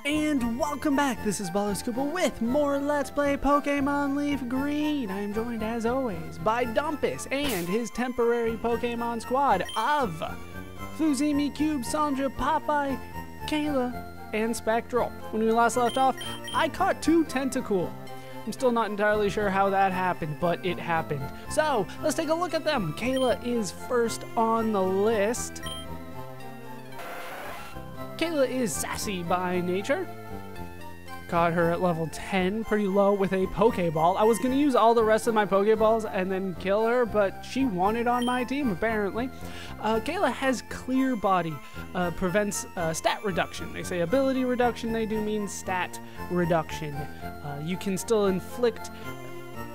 And welcome back, this is Ballerscoople with more Let's Play Pokémon LeafGreen. I am joined as always by Dumpus and his temporary Pokémon squad of Fuzimi, Cube, Sandra, Popeye, Kayla, and Spectral. When we last left off, I caught 2 Tentacool. I'm still not entirely sure how that happened, but it happened. So, let's take a look at them. Kayla is first on the list. Kayla is sassy by nature. Got her at level 10, pretty low with a Pokeball. I was going to use all the rest of my Pokeballs and then kill her, but she wanted on my team, apparently. Kayla has Clear Body, prevents stat reduction. They say ability reduction, they do mean stat reduction. You can still inflict,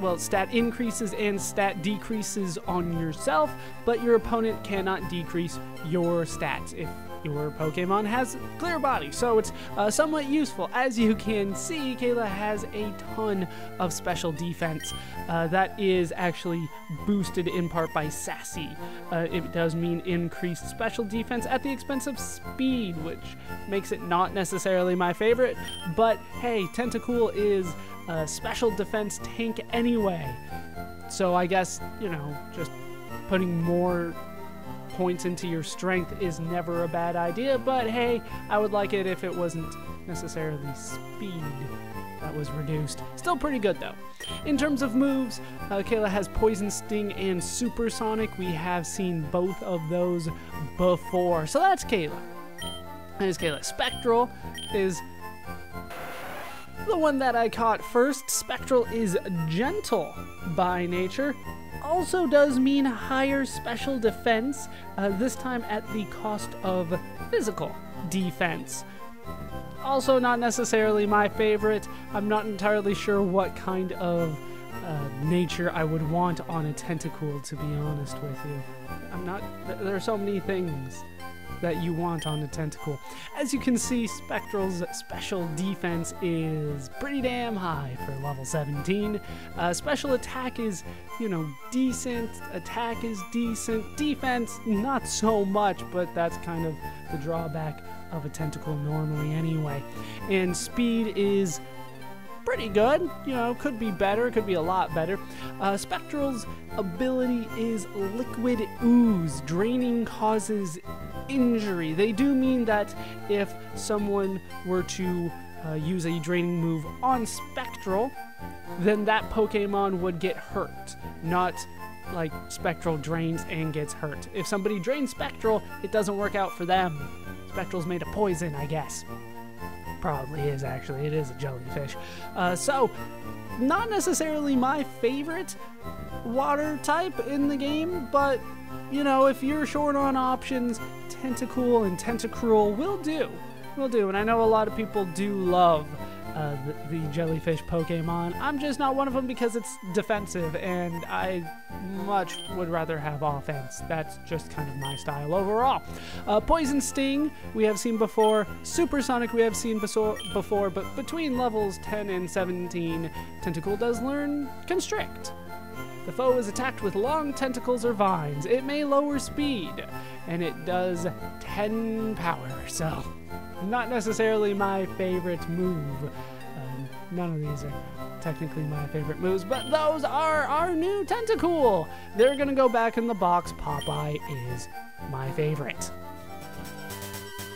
well, stat increases and stat decreases on yourself, but your opponent cannot decrease your stats if your Pokemon has Clear Body, so it's somewhat useful. As you can see, Kayla has a ton of special defense that is actually boosted in part by Sassy. It does mean increased special defense at the expense of speed, which makes it not necessarily my favorite, but hey, Tentacool is a special defense tank anyway, so I guess, you know, just putting more points into your strength is never a bad idea, but hey, I would like it if it wasn't necessarily speed that was reduced. Still pretty good though. In terms of moves, Kayla has Poison Sting and Supersonic. We have seen both of those before, so that's Kayla. That is Kayla. Spectral is the one that I caught first. Spectral is gentle by nature. Also does mean higher special defense, this time at the cost of physical defense. Also not necessarily my favorite. I'm not entirely sure what kind of nature I would want on a Tentacool, to be honest with you. There are so many things that you want on a Tentacool. As you can see, Spectral's special defense is pretty damn high for level 17. Special attack is, you know, decent. Attack is decent. Defense, not so much, but that's kind of the drawback of a Tentacool normally anyway. And speed is pretty good, you know, could be better, could be a lot better. Spectral's ability is Liquid Ooze. Draining causes injury. They do mean that if someone were to use a draining move on Spectral, then that Pokemon would get hurt, not like Spectral drains and gets hurt. If somebody drains Spectral, it doesn't work out for them. Spectral's made of poison, I guess. Probably is, actually. It is a jellyfish. So, not necessarily my favorite water type in the game, but, you know, if you're short on options, Tentacool and Tentacruel will do. Will do, and I know a lot of people do love the jellyfish Pokemon. I'm just not one of them because it's defensive, and I much would rather have offense. That's just kind of my style overall. Poison Sting we have seen before. Supersonic we have seen before, but between levels 10 and 17, Tentacool does learn Constrict. The foe is attacked with long tentacles or vines. It may lower speed, and it does 10 power, so not necessarily my favorite move. None of these are technically my favorite moves, but those are our new Tentacool. They're gonna go back in the box. Popeye is my favorite.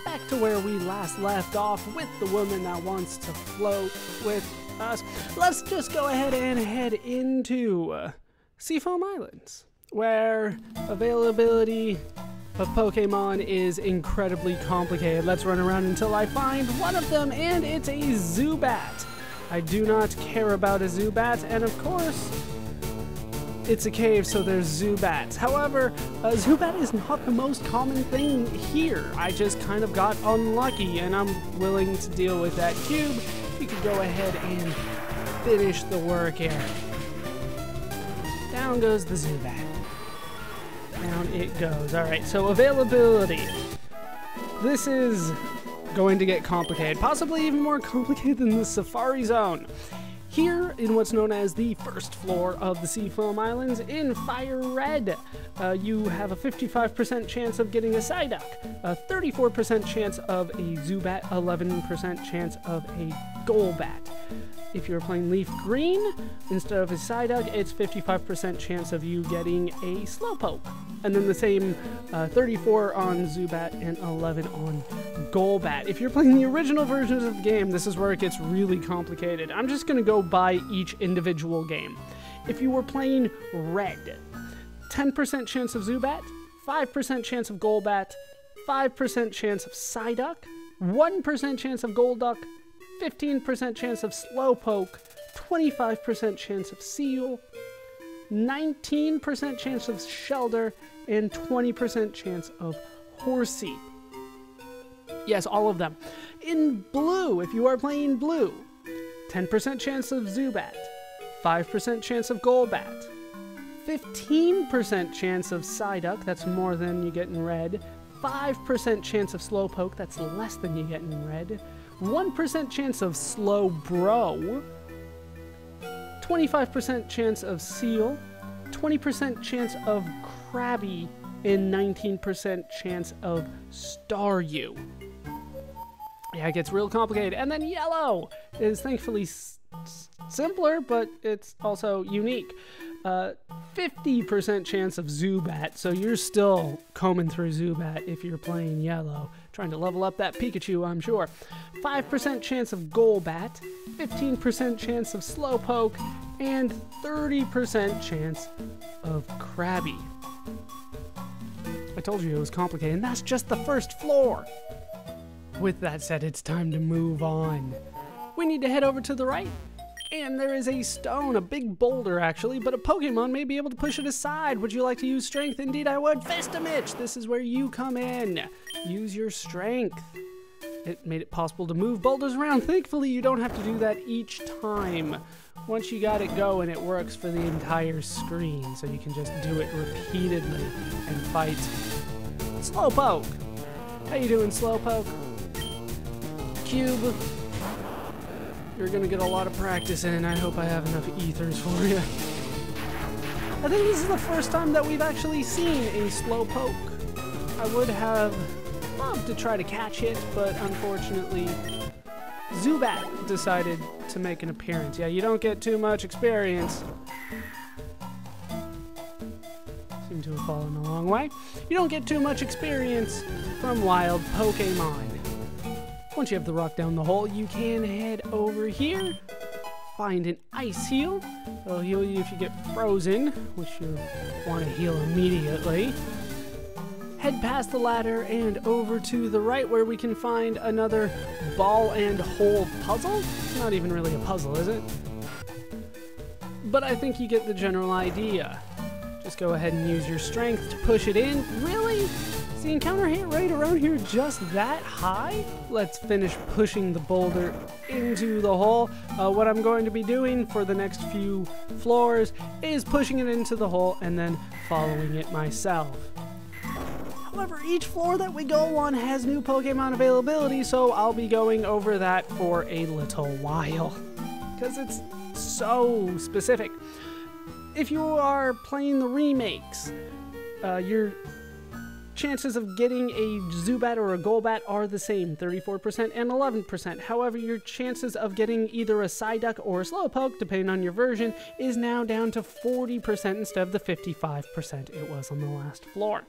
Back to where we last left off with the woman that wants to float with us. Let's just go ahead and head into Seafoam Islands, where availability of Pokemon is incredibly complicated. Let's run around until I find one of them, and it's a Zubat. I do not care about a Zubat, and of course, it's a cave, so there's Zubats. However, a Zubat is not the most common thing here. I just kind of got unlucky, and I'm willing to deal with that. Cube, you could go ahead and finish the work here. Down goes the Zubat. Down it goes. Alright, so availability. This is going to get complicated. Possibly even more complicated than the Safari Zone. Here, in what's known as the first floor of the Seafoam Islands, in Fire Red, you have a 55% chance of getting a Psyduck, a 34% chance of a Zubat, 11% chance of a Golbat. If you're playing Leaf Green, instead of a Psyduck, it's 55% chance of you getting a Slowpoke. And then the same 34 on Zubat and 11 on Golbat. If you're playing the original versions of the game, this is where it gets really complicated. I'm just going to go by each individual game. If you were playing Red, 10% chance of Zubat, 5% chance of Golbat, 5% chance of Psyduck, 1% chance of Golduck, 15% chance of Slowpoke, 25% chance of Seal, 19% chance of Shelter, and 20% chance of Horsey. Yes, all of them. In Blue, if you are playing Blue, 10% chance of Zubat, 5% chance of Golbat, 15% chance of Psyduck, that's more than you get in Red, 5% chance of Slowpoke, that's less than you get in Red, 1% chance of Slowbro, 25% chance of Seal, 20% chance of Krabby, and 19% chance of Staryu. Yeah, it gets real complicated. And then Yellow is thankfully simpler, but it's also unique. 50% chance of Zubat, so you're still combing through Zubat if you're playing Yellow, trying to level up that Pikachu, I'm sure. 5% chance of Golbat, 15% chance of Slowpoke, and 30% chance of Krabby. I told you it was complicated, and that's just the first floor. With that said, it's time to move on. We need to head over to the right. And there is a stone, a big boulder actually, but a Pokemon may be able to push it aside. Would you like to use strength? Indeed I would. Festamich, this is where you come in. Use your strength. It made it possible to move boulders around. Thankfully you don't have to do that each time. Once you got it going, it works for the entire screen, so you can just do it repeatedly and fight. Slowpoke. How you doing, Slowpoke? Cube. You're gonna get a lot of practice in. I hope I have enough ethers for you. I think this is the first time that we've actually seen a Slowpoke. I would have loved to try to catch it, but unfortunately, Zubat decided to make an appearance. Yeah, you don't get too much experience. Seem to have fallen the wrong way. You don't get too much experience from wild Pokemon. Once you have the rock down the hole, you can head over here, find an ice heal. It'll heal you if you get frozen, which you want to heal immediately. Head past the ladder and over to the right where we can find another ball and hole puzzle. It's not even really a puzzle, is it? But I think you get the general idea. Just go ahead and use your strength to push it in. Really? Is the encounter rate around here just that high? Let's finish pushing the boulder into the hole. What I'm going to be doing for the next few floors is pushing it into the hole and then following it myself. However, each floor that we go on has new Pokemon availability, so I'll be going over that for a little while, because it's so specific. If you are playing the remakes, your chances of getting a Zubat or a Golbat are the same, 34% and 11%. However, your chances of getting either a Psyduck or a Slowpoke, depending on your version, is now down to 40% instead of the 55% it was on the last floor.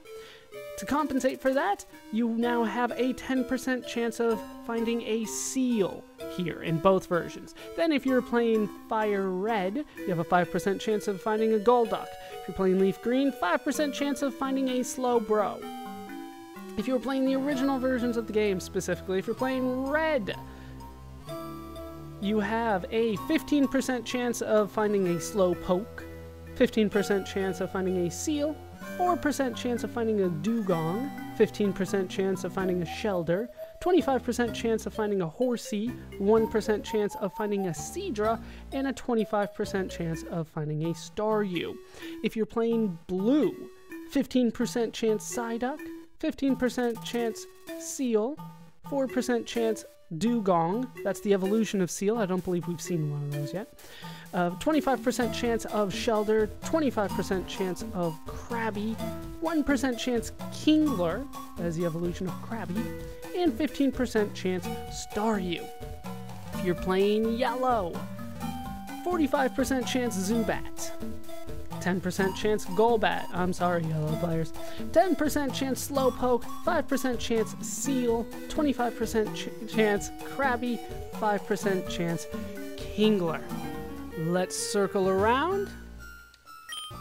To compensate for that, you now have a 10% chance of finding a Seal here in both versions. Then if you're playing Fire Red, you have a 5% chance of finding a Golduck. If you're playing Leaf Green, 5% chance of finding a Slowbro. If you're playing the original versions of the game, specifically if you're playing Red, you have a 15% chance of finding a Slowpoke, 15% chance of finding a Seal, 4% chance of finding a Dugong, 15% chance of finding a Shelter, 25% chance of finding a Horsey, 1% chance of finding a Seadra, and a 25% chance of finding a Staryu. If you're playing Blue, 15% chance Psyduck, 15% chance Seal, 4% chance Dugong. That's the evolution of seal. I don't believe we've seen one of those yet. 25% chance of Shelder, 25% chance of Krabby, 1% chance Kingler, as the evolution of Krabby, and 15% chance Staryu. If you're playing yellow, 45% chance Zubat, 10% chance Golbat, I'm sorry yellow players, 10% chance Slowpoke, 5% chance Seal, 25% chance Krabby, 5% chance Kingler. Let's circle around.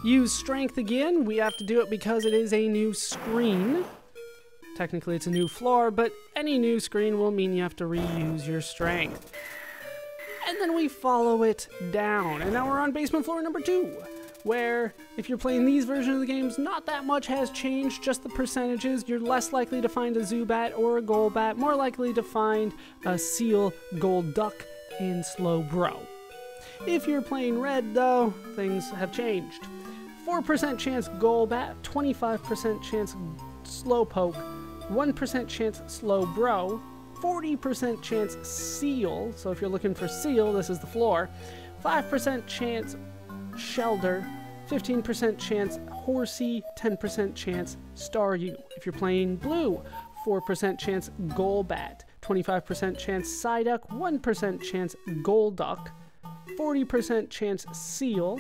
Use strength again. We have to do it because it is a new screen. Technically it's a new floor, but any new screen will mean you have to reuse your strength. And then we follow it down. And now we're on basement floor number 2, where if you're playing these versions of the games, not that much has changed, just the percentages. You're less likely to find a Zubat or a Golbat, more likely to find a Seal, Golduck, and Slowbro. If you're playing red, though, things have changed. 4% chance Golbat, 25% chance Slowpoke, 1% chance Slowbro, 40% chance Seal, so if you're looking for Seal, this is the floor, 5% chance Shelder, 15% chance Horsey, 10% chance Staryu. If you're playing blue, 4% chance Golbat, 25% chance Psyduck, 1% chance Golduck, 40% chance Seal,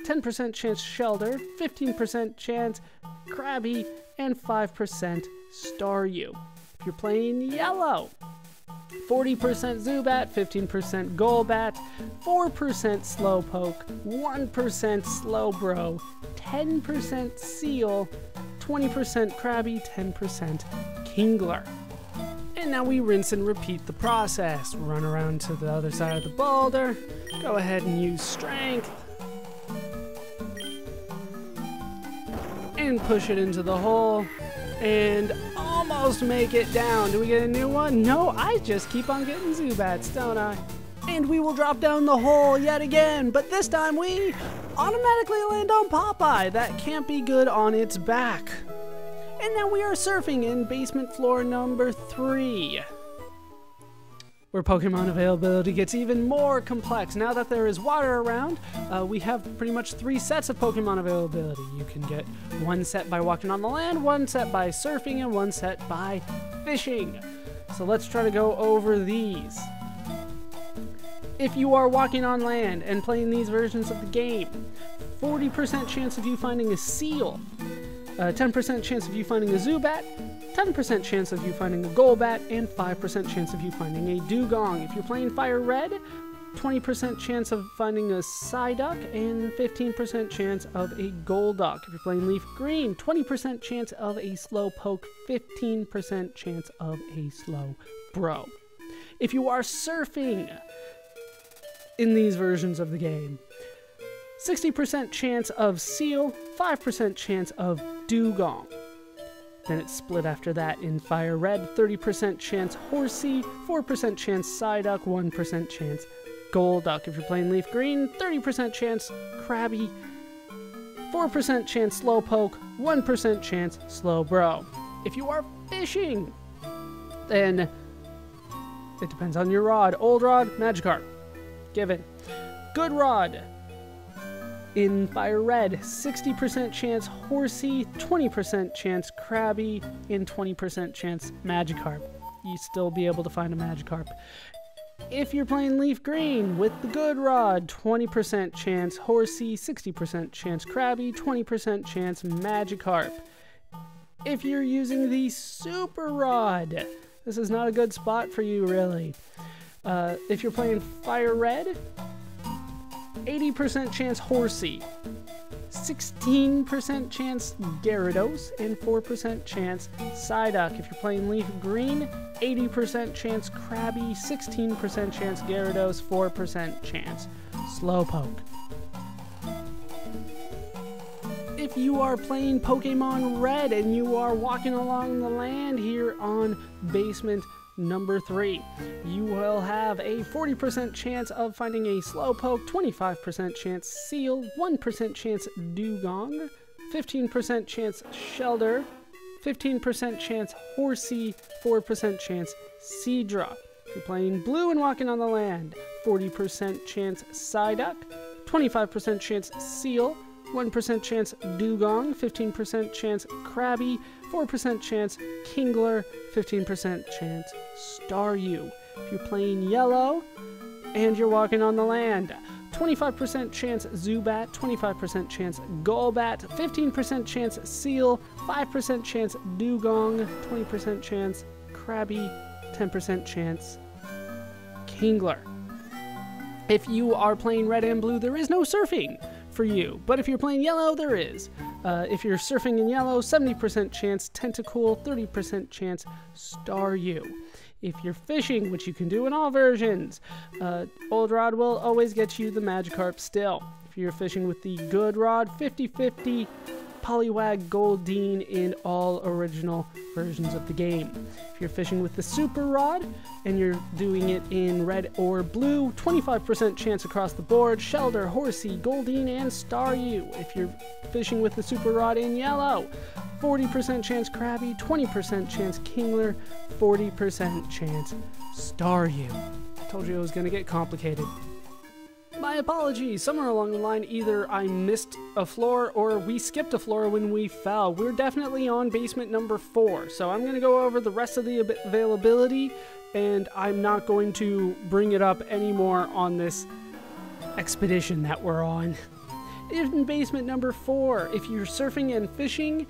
10% chance Shelder, 15% chance Krabby, and 5% Staryu. If you're playing yellow, 40% Zubat, 15% Golbat, 4% Slowpoke, 1% Slowbro, 10% Seal, 20% Krabby, 10% Kingler. And now we rinse and repeat the process. Run around to the other side of the boulder, go ahead and use strength, and push it into the hole, and almost make it down. Do we get a new one? No, I just keep on getting Zubats, don't I? And we will drop down the hole yet again, but this time we automatically land on Popeye. That can't be good on its back. And now we are surfing in basement floor number 3, where Pokemon availability gets even more complex. Now that there is water around, we have pretty much 3 sets of Pokemon availability. You can get 1 set by walking on the land, 1 set by surfing, and 1 set by fishing. So let's try to go over these. If you are walking on land and playing these versions of the game, 40% chance of you finding a Seal, 10% chance of you finding a Zubat, 10% chance of you finding a Golbat, and 5% chance of you finding a Dugong. If you're playing Fire Red, 20% chance of finding a Psyduck, and 15% chance of a Golduck. If you're playing Leaf Green, 20% chance of a Slowpoke, 15% chance of a Slowbro. If you are surfing in these versions of the game, 60% chance of Seal, 5% chance of Dugong. Then it's split after that in Fire Red, 30% chance Horsey, 4% chance Psyduck, 1% chance Golduck. If you're playing Leaf Green, 30% chance Krabby, 4% chance Slowpoke, 1% chance Slowbro. If you are fishing, then it depends on your rod. Old Rod, Magikarp. Given. Good Rod. In Fire Red, 60% chance Horsey, 20% chance Krabby, and 20% chance Magikarp. You still be able to find a Magikarp. If you're playing Leaf Green with the Good Rod, 20% chance Horsey, 60% chance Krabby, 20% chance Magikarp. If you're using the Super Rod, this is not a good spot for you, really. If you're playing Fire Red, 80% chance Horsey, 16% chance Gyarados, and 4% chance Psyduck. If you're playing Leaf Green, 80% chance Krabby, 16% chance Gyarados, 4% chance Slowpoke. If you are playing Pokemon Red and you are walking along the land here on basement number 3, you will have a 40% chance of finding a Slowpoke, 25% chance Seal, 1% chance Dugong, 15% chance Shelder, 15% chance Horsey, 4% chance Seadra. If you're playing blue and walking on the land, 40% chance Psyduck, 25% chance Seal, 1% chance Dugong, 15% chance Krabby, 4% chance Kingler, 15% chance Staryu. If you're playing yellow and you're walking on the land, 25% chance Zubat, 25% chance Golbat, 15% chance Seal, 5% chance Dugong, 20% chance Krabby, 10% chance Kingler. If you are playing red and blue, there is no surfing for you, but if you're playing yellow, there is. If you're surfing in yellow, 70% chance Tentacool, 30% chance Staryu. If you're fishing, which you can do in all versions, Old Rod will always get you the Magikarp still. If you're fishing with the Good Rod, 50-50 Poliwag Goldeen in all original versions of the game. If you're fishing with the Super Rod and you're doing it in red or blue, 25% chance across the board, Shelder, Horsey, Goldeen, and Staryu. If you're fishing with the Super Rod in yellow, 40% chance Krabby, 20% chance Kingler, 40% chance Staryu. I told you it was going to get complicated. My apologies, somewhere along the line either I missed a floor or we skipped a floor when we fell. We're definitely on basement number 4, so I'm going to go over the rest of the availability, and I'm not going to bring it up anymore on this expedition that we're on. In basement number 4, if you're surfing and fishing,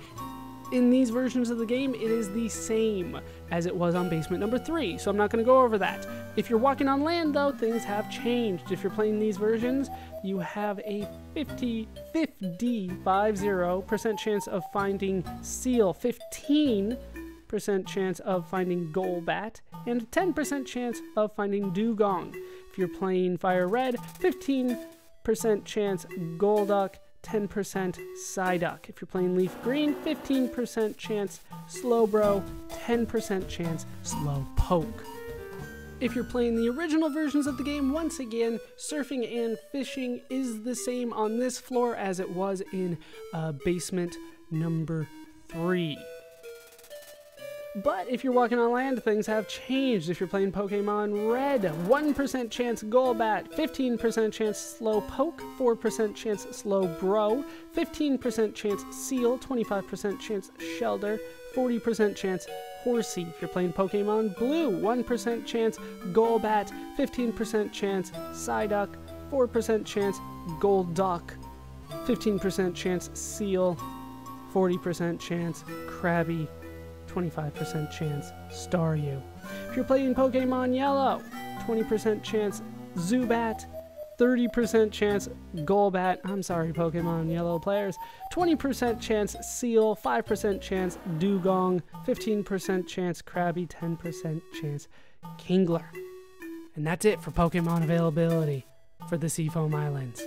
in these versions of the game, it is the same as it was on basement number 3, so I'm not going to go over that. If you're walking on land, though, things have changed. If you're playing these versions, you have a 50% chance of finding Seal, 15% chance of finding Golbat, and a 10% chance of finding Dugong. If you're playing Fire Red, 15% chance Golduck, 10% Psyduck. If you're playing Leaf Green, 15% chance Slowbro, 10% chance Slowpoke. If you're playing the original versions of the game, once again, surfing and fishing is the same on this floor as it was in basement number 3. But if you're walking on land, things have changed. If you're playing Pokemon Red, 1% chance Golbat, 15% chance Slowpoke, 4% chance Slowbro, 15% chance Seal, 25% chance Shelder, 40% chance Horsey. If you're playing Pokemon Blue, 1% chance Golbat, 15% chance Psyduck, 4% chance Golduck, 15% chance Seal, 40% chance Krabby, 25% chance Staryu. If you're playing Pokemon Yellow, 20% chance Zubat, 30% chance Golbat, I'm sorry Pokemon Yellow players, 20% chance Seal, 5% chance Dugong, 15% chance Krabby, 10% chance Kingler. And that's it for Pokemon availability for the Seafoam Islands.